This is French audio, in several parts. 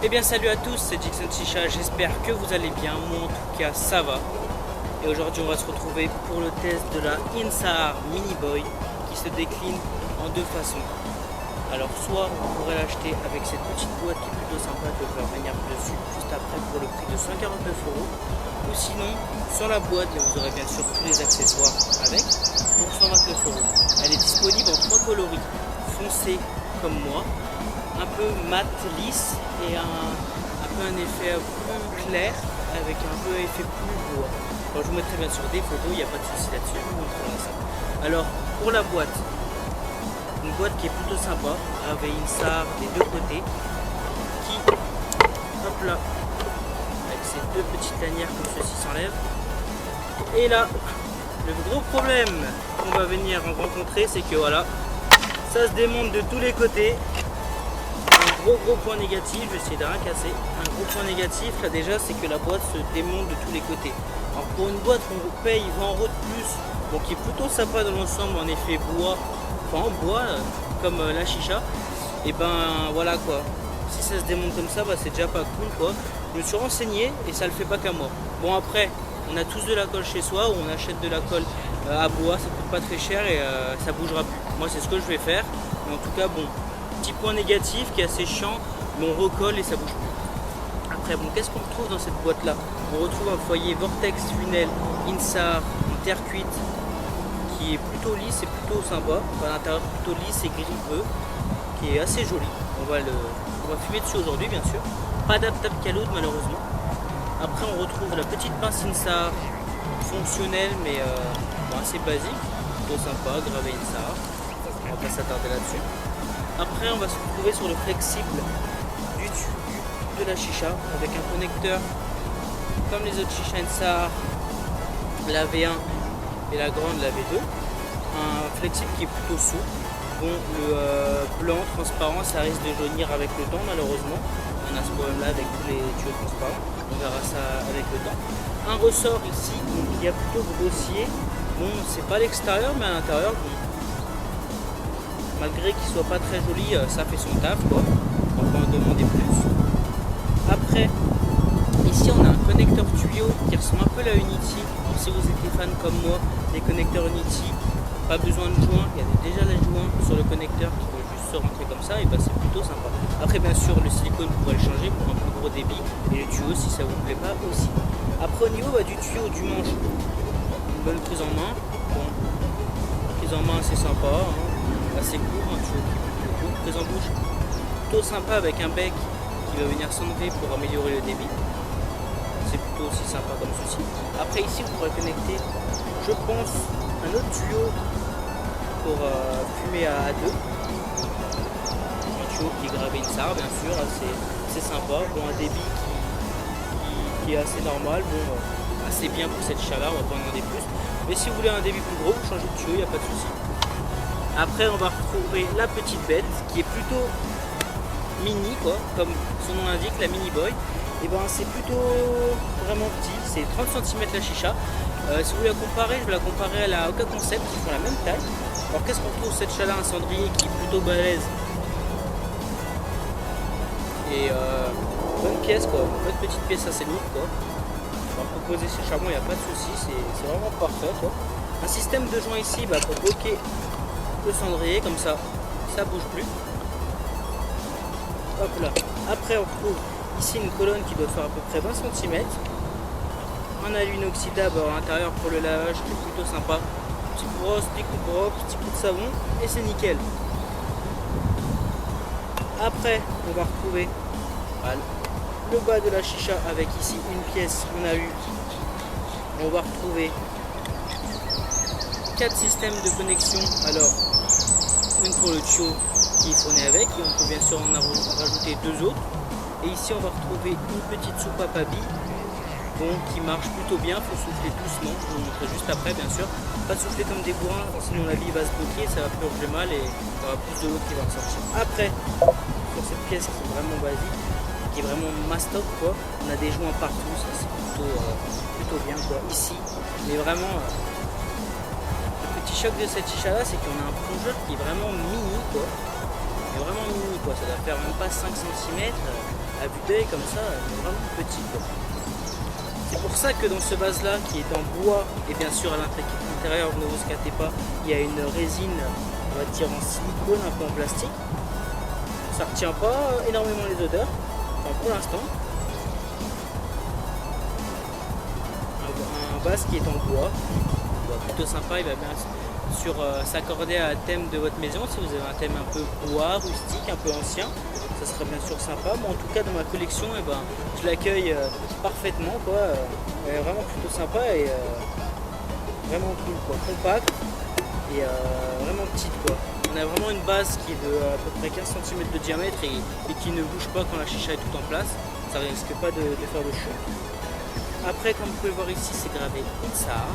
Eh bien salut à tous, c'est Jackson Chicha, j'espère que vous allez bien, moi en tout cas ça va. Et aujourd'hui on va se retrouver pour le test de la InSAR Mini Boy qui se décline en deux façons. Alors soit vous pourrez l'acheter avec cette petite boîte qui est plutôt sympa, que je vais revenir dessus juste après pour le prix de 149 €. Ou sinon sur la boîte vous aurez bien sûr tous les accessoires avec pour 129 €. Elle est disponible en trois coloris, foncé comme moi, un peu mat, lisse et un peu un effet plus clair avec un peu effet plus bois. Alors, je vous mettrai bien sûr des photos, il n'y a pas de souci là-dessus, je vous montrerai ça. Alors pour la boîte, une boîte qui est plutôt sympa avec une SAR des deux côtés qui, hop là, avec ces deux petites lanières comme ceci s'enlève. Et là, le gros problème qu'on va venir rencontrer, c'est que voilà, ça se démonte de tous les côtés. Gros point négatif, je vais essayer de rien casser. Un gros point négatif là déjà, c'est que la boîte se démonte de tous les côtés. Alors pour une boîte qu'on paye 20 € de plus, bon, qui est plutôt sympa dans l'ensemble, en effet bois, enfin en bois comme la chicha, et ben voilà quoi. Si ça se démonte comme ça, bah, c'est déjà pas cool quoi. Je me suis renseigné et ça le fait pas qu'à moi. Bon après, on a tous de la colle chez soi, ou on achète de la colle à bois, ça coûte pas très cher et ça bougera plus. Moi c'est ce que je vais faire, mais en tout cas bon. Petit point négatif qui est assez chiant, mais on recolle et ça bouge plus. Après bon, qu'est-ce qu'on retrouve dans cette boîte là? On retrouve un foyer Vortex Funnel InSAR en terre cuite qui est plutôt lisse et plutôt sympa. Enfin, à l'intérieur plutôt lisse et gris bleu, qui est assez joli. On va fumer dessus aujourd'hui bien sûr. Pas d'adaptable caloud malheureusement. Après on retrouve la petite pince InSAR fonctionnelle mais bon, assez basique, plutôt sympa, gravé InSAR. On va pas s'attarder là-dessus. Après, on va se retrouver sur le flexible du tube de la chicha avec un connecteur comme les autres chicha InSAR, la V1 et la grande, la V2. Un flexible qui est plutôt souple. Bon, le blanc transparent, ça risque de jaunir avec le temps, malheureusement. On a ce problème-là avec tous les tuyaux transparents. On verra ça avec le temps. Un ressort ici qui est plutôt grossier. Bon, c'est pas l'extérieur, mais à l'intérieur, bon, malgré qu'il soit pas très joli, ça fait son taf quoi. On va pas en demander plus. Après, ici on a un connecteur tuyau qui ressemble un peu à la Unity. Donc, si vous étiez fan comme moi des connecteurs Unity, pas besoin de joint, il y avait déjà les joints sur le connecteur qui peut juste se rentrer comme ça, et bah c'est plutôt sympa. Après bien sûr le silicone vous pourrez le changer pour un plus gros débit, et le tuyau si ça vous plaît pas aussi. Après au niveau du tuyau du manche, une bonne prise en main. Bon, prise en main c'est sympa, hein. Assez court, un tuyau qui est plutôt court, prise en bouche plutôt sympa avec un bec qui va venir s'enlever pour améliorer le débit. C'est plutôt aussi sympa comme ceci. Après ici vous pourrez connecter, je pense, un autre tuyau pour fumer à deux. Un tuyau qui est gravé InSAR bien sûr, assez sympa. Bon, un débit qui est assez normal, bon, assez bien pour cette chaleur, on va pas en demander plus. Mais si vous voulez un débit plus gros, vous changez de tuyau, il n'y a pas de souci. Après on va retrouver la petite bête qui est plutôt mini quoi, comme son nom l'indique, la Mini Boy. Et ben c'est plutôt vraiment petit, c'est 30 cm la chicha. Si vous voulez la comparer, je vais la comparer à la Oka Concept qui font la même taille. Alors qu'est-ce qu'on retrouve? Cette chaleur incendrier qui est plutôt balèze. Et bonne pièce quoi, bonne petite pièce assez lourde quoi. On peut poser ses charbons, il n'y a pas de souci, c'est vraiment parfait quoi. Un système de joint ici pour bloquer le cendrier, comme ça bouge plus. Hop là. Après on retrouve ici une colonne qui doit faire à peu près 20 cm. Un alu inoxydable à l'intérieur pour le lavage qui est plutôt sympa. Petite brosse, petit coup de brosse, petit coup de savon et c'est nickel. Après on va retrouver le bas de la chicha avec ici une pièce en alu. On va retrouver 4 systèmes de connexion. Alors une pour le tuyau qui est fourni avec, et on peut bien sûr en rajouter deux autres. Et ici on va retrouver une petite soupape à billes bon, qui marche plutôt bien. Il faut souffler doucement, je vous le montrerai juste après bien sûr. Pas souffler comme des bourrins, sinon la vie va se bloquer, ça va purger mal et il y aura plus de l'eau qui va ressortir. Après, sur cette pièce qui est vraiment basique, qui est vraiment mastoc quoi, on a des joints partout, ça c'est plutôt bien quoi, ici. Mais vraiment, le petit choc de cette chicha là, c'est qu'on a un plongeur qui est vraiment mini quoi. Il est vraiment mini quoi, ça doit faire même pas 5 cm à vue d'œil comme ça, vraiment petit quoi. C'est pour ça que dans ce vase là qui est en bois et bien sûr à l'intérieur, ne vous inquiétez pas, il y a une résine, on va dire en silicone, un peu en plastique. Ça ne retient pas énormément les odeurs, enfin pour l'instant. Un vase qui est en bois, plutôt sympa, il va bien sûr s'accorder à un thème de votre maison. Si vous avez un thème un peu bois, rustique, un peu ancien, ça serait bien sûr sympa. Moi en tout cas dans ma collection, je l'accueille parfaitement quoi. Elle est vraiment plutôt sympa et vraiment cool quoi, compact et vraiment petite quoi. On a vraiment une base qui est de à peu près 15 cm de diamètre et qui ne bouge pas quand la chicha est toute en place. Ça risque pas de faire de choc. Après, comme vous pouvez voir ici, c'est gravé INSAR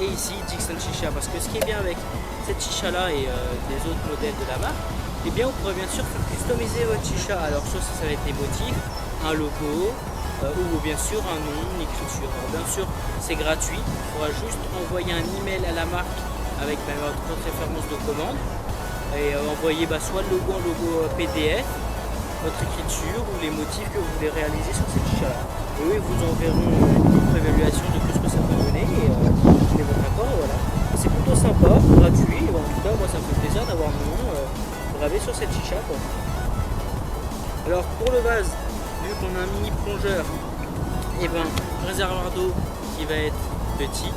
et ici Dixon Chicha, parce que ce qui est bien avec cette chicha là et les autres modèles de la marque, et bien vous pourrez bien sûr faire customiser votre chicha. Alors soit ça va être des motifs, un logo ou bien sûr un nom, une écriture. Alors bien sûr c'est gratuit, il faudra juste envoyer un email à la marque avec votre référence de commande et envoyer soit le logo en logo PDF, votre écriture ou les motifs que vous voulez réaliser sur cette chicha là. Et eux vous enverront une évaluation de tout ce que ça peut donner et donnez votre accord et voilà. C'est plutôt sympa, gratuit, et en tout cas moi ça me fait plaisir d'avoir mon nom gravé sur cette chicha quoi. Alors pour le vase, vu qu'on a un mini plongeur, et réservoir d'eau qui va être petit,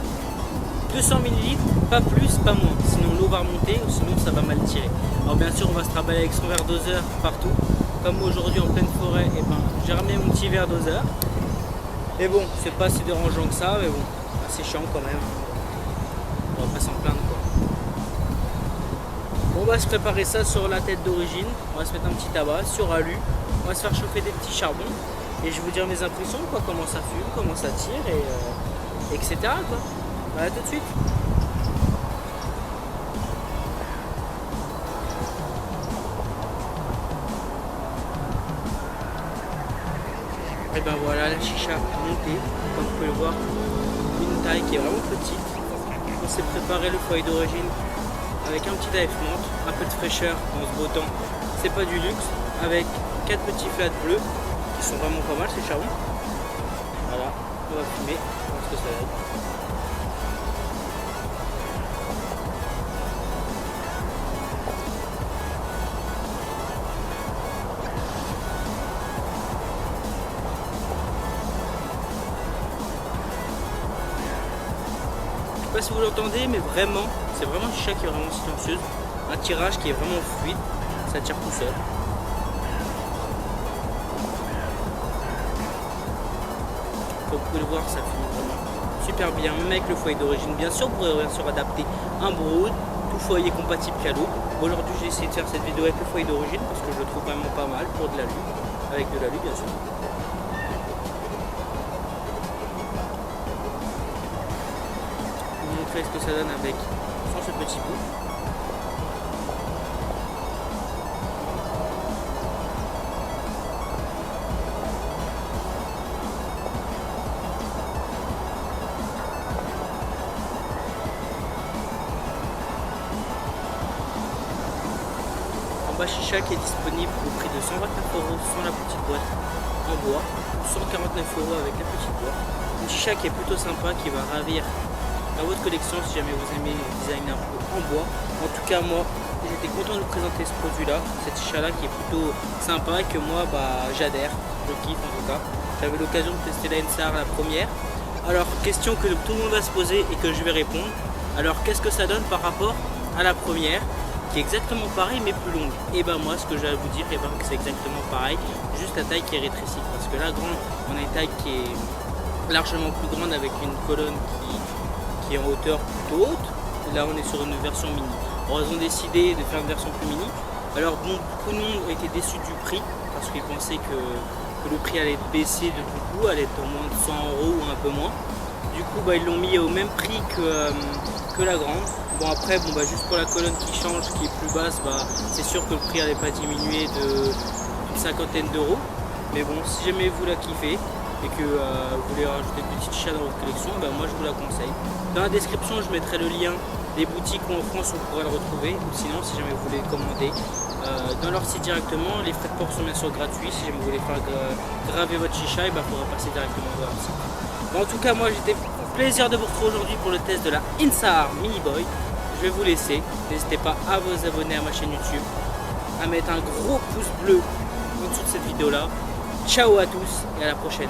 200 ml, pas plus, pas moins, sinon l'eau va remonter ou sinon ça va mal tirer. Alors bien sûr on va se travailler avec son verre doseur partout, comme aujourd'hui en pleine forêt, j'ai ramené mon petit verre doseur. Mais bon, c'est pas si dérangeant que ça, mais bon, assez chiant quand même. On va pas s'en plaindre quoi. On va se préparer ça sur la tête d'origine, on va se mettre un petit tabac sur alu, on va se faire chauffer des petits charbons et je vais vous dire mes impressions quoi, comment ça fume, comment ça tire et etc quoi. Voilà, tout de suite. Et voilà la chicha montée, comme vous pouvez le voir, une taille qui est vraiment petite. On s'est préparé le foyer d'origine avec un petit dive monte, un peu de fraîcheur dans ce beau temps. C'est pas du luxe, avec 4 petits flats bleus qui sont vraiment pas mal ces charbons. Voilà, on va fumer, on va voir ce que ça donne. Je sais pas si vous l'entendez, mais vraiment, c'est vraiment une chicha qui est vraiment silencieuse. Un tirage qui est vraiment fluide, ça tire tout seul. Comme vous pouvez le voir, ça fume vraiment super bien, même avec le foyer d'origine. Bien sûr, vous pourrez bien sûr adapter un brood, tout foyer compatible Calo. Aujourd'hui, j'ai essayé de faire cette vidéo avec le foyer d'origine parce que je le trouve vraiment pas mal pour de l'alu, avec de l'alu bien sûr. Ce que ça donne avec sans ce petit bout. En bas chicha qui est disponible au prix de 129 € sans la petite boîte en bois, 149 € avec la petite boîte. Une chicha qui est plutôt sympa, qui va ravir dans votre collection si jamais vous aimez le design un peu en bois. En tout cas moi j'étais content de vous présenter ce produit là, cette chicha là qui est plutôt sympa et que moi j'adhère, je kiffe en tout cas. J'avais l'occasion de tester la INSAR la première. Alors question que tout le monde va se poser et que je vais répondre. Alors qu'est-ce que ça donne par rapport à la première qui est exactement pareil mais plus longue? Et moi ce que j'ai à vous dire que c'est exactement pareil, juste la taille qui est rétrécie parce que la grande on a une taille qui est largement plus grande avec une colonne qui est en hauteur plutôt haute. Et là on est sur une version mini. Alors ils ont décidé de faire une version plus mini. Alors bon, beaucoup de monde a été déçu du prix parce qu'ils pensaient que que le prix allait baisser de beaucoup, allait être au moins de 100 € ou un peu moins. Du coup ils l'ont mis au même prix que la grande. Bon après juste pour la colonne qui change, qui est plus basse, c'est sûr que le prix n'allait pas diminuer d'une cinquantaine d'euros. Mais bon, si jamais vous la kiffez et que vous voulez rajouter une petite chicha dans votre collection, moi je vous la conseille. Dans la description je mettrai le lien des boutiques où en France on pourrait le retrouver, ou sinon si jamais vous voulez commander dans leur site directement. Les frais de port sont bien sûr gratuits. Si jamais vous voulez faire graver votre chicha, il faudra passer directement dans leur site. En tout cas moi j'étais plaisir de vous retrouver aujourd'hui pour le test de la INSAR Mini Boy. Je vais vous laisser, n'hésitez pas à vous abonner à ma chaîne YouTube, à mettre un gros pouce bleu en dessous de cette vidéo là. Ciao à tous et à la prochaine.